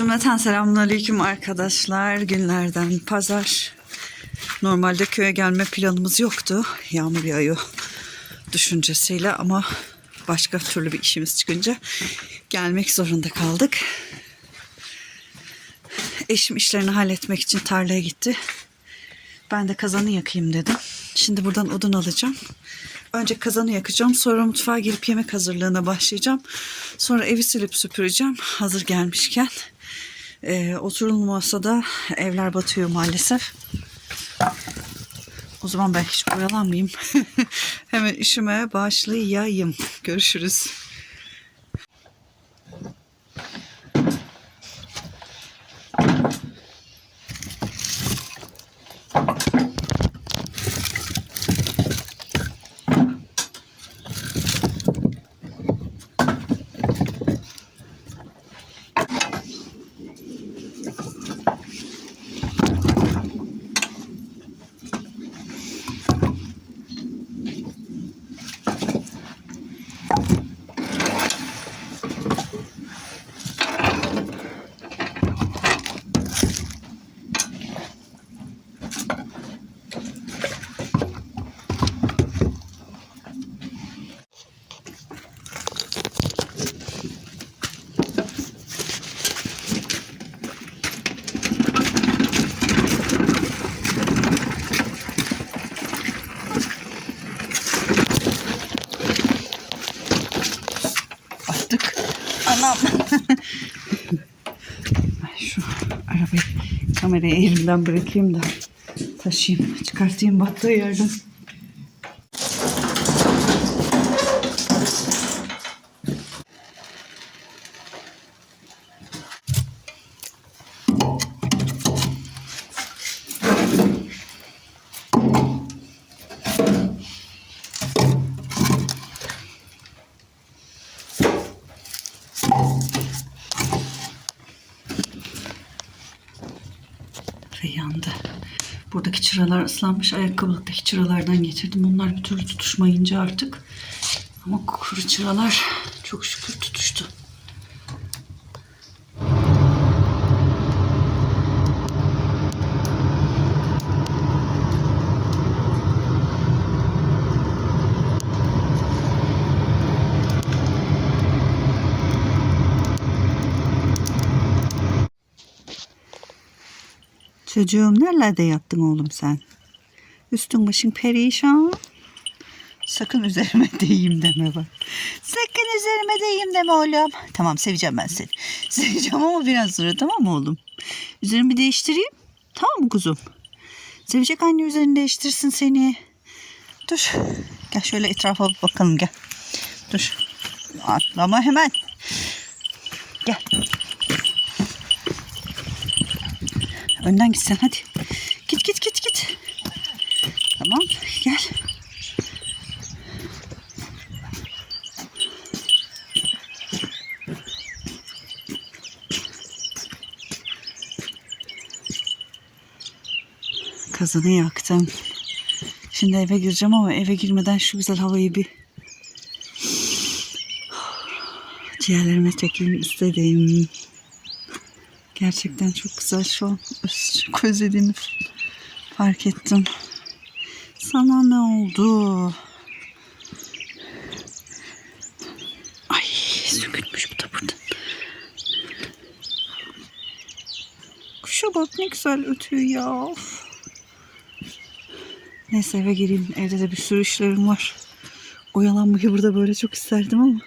Cümleten selamünaleyküm arkadaşlar. Günlerden pazar. Normalde köye gelme planımız yoktu. Yağmur yağıyor düşüncesiyle ama başka türlü bir işimiz çıkınca gelmek zorunda kaldık. Eşim işlerini halletmek için tarlaya gitti. Ben de kazanı yakayım dedim. Şimdi buradan odun alacağım. Önce kazanı yakacağım. Sonra mutfağa girip yemek hazırlığına başlayacağım. Sonra evi silip süpüreceğim. Hazır gelmişken. Oturulmasa da evler batıyor maalesef. O zaman ben hiç oyalanmayayım. Hemen işime başlayayım. Görüşürüz. Anam. Şu arabayı kamerayı elimden bırakayım da taşıyayım, çıkartayım battığı yerden. Yandı. Buradaki çıralar ıslanmış. Ayakkabılıktaki çıralardan getirdim. Onlar bir türlü tutuşmayınca artık. Ama kuru çıralar çok şükür tutuştu. Çocuğum nerelerde yattın oğlum sen? Üstün başın perişan. Sakın üzerime değeyim deme bak. Sakın üzerime değeyim deme oğlum. Tamam seveceğim ben seni. Seveceğim ama biraz sonra, tamam mı oğlum? Üzerimi değiştireyim. Tamam mı kuzum? Sevecek anne üzerini değiştirsin seni. Dur. Gel şöyle etrafa bakalım gel. Dur. Atlama hemen. Gel. Önden git sen hadi. Git. Tamam gel. Kazanı yaktım. Şimdi eve gireceğim ama eve girmeden şu güzel havayı bir ciğerlerime çekeyim istedim. Gerçekten çok güzel şu an. Çok özlediğimi fark ettim. Sana ne oldu? Ay sökülmüş bu da burada. Kuşa bak ne güzel ötüyor ya. Neyse eve gireyim. Evde de bir sürü işlerim var. Oyalanmayı burada böyle çok isterdim ama.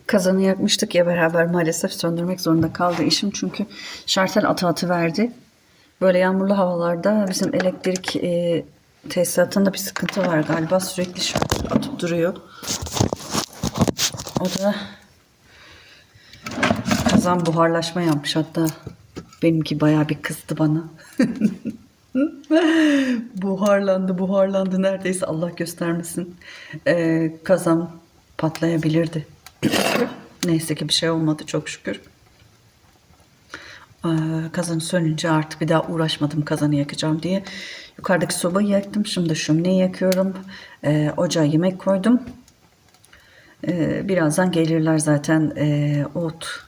Kazanı yakmıştık ya beraber, maalesef söndürmek zorunda kaldı eşim çünkü şartel atı verdi. Böyle yağmurlu havalarda bizim elektrik tesisatında bir sıkıntı var galiba, sürekli şartel atıp duruyor. O da kazan buharlaşma yapmış, hatta benimki bayağı bir kızdı bana. Buharlandı neredeyse, Allah göstermesin. Kazan patlayabilirdi. Neyse ki bir şey olmadı çok şükür. Kazanı sönünce artık bir daha uğraşmadım kazanı yakacağım diye. Yukarıdaki sobayı yaktım. Şimdi şömineyi yakıyorum. Ocağa yemek koydum. Birazdan gelirler zaten. Ot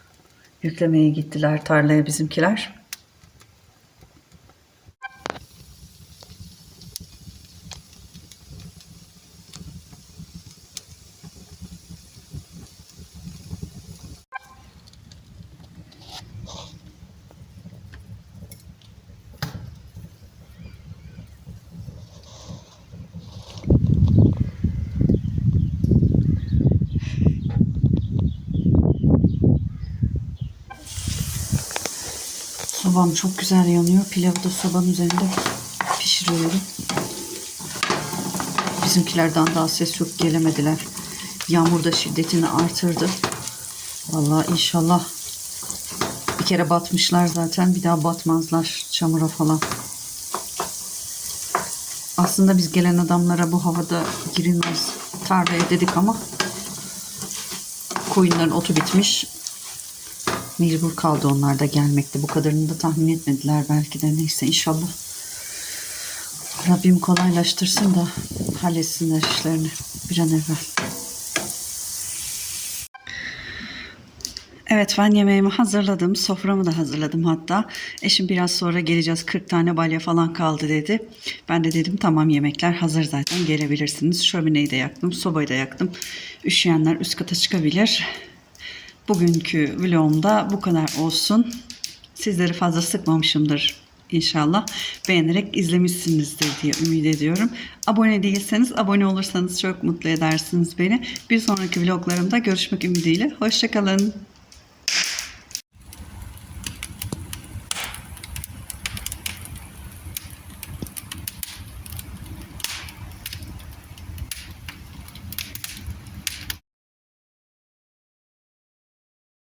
yüklemeye gittiler tarlaya bizimkiler. Sobam çok güzel yanıyor. Pilavı da sobanın üzerinde pişiriyorum. Bizimkilerden daha ses yok, gelemediler. Yağmur da şiddetini artırdı. Vallahi inşallah, bir kere batmışlar zaten, bir daha batmazlar çamura falan. Aslında biz gelen adamlara bu havada girilmez tarlaya dedik ama koyunların otu bitmiş. Mecbur kaldı onlar da gelmekte. Bu kadarını da tahmin etmediler belki de. Neyse, inşallah Rabbim kolaylaştırsın da halletsinler işlerini bir an evvel. Evet, ben yemeğimi hazırladım. Soframı da hazırladım hatta. Eşim biraz sonra geleceğiz, 40 tane balya falan kaldı dedi. Ben de dedim tamam, yemekler hazır zaten, gelebilirsiniz. Şömineyi de yaktım, sobayı da yaktım. Üşüyenler üst kata çıkabilir. Bugünkü vlogumda bu kadar olsun. Sizleri fazla sıkmamışımdır inşallah. Beğenerek izlemişsinizdir diye ümit ediyorum. Abone değilseniz abone olursanız çok mutlu edersiniz beni. Bir sonraki vloglarımda görüşmek ümidiyle. Hoşça kalın.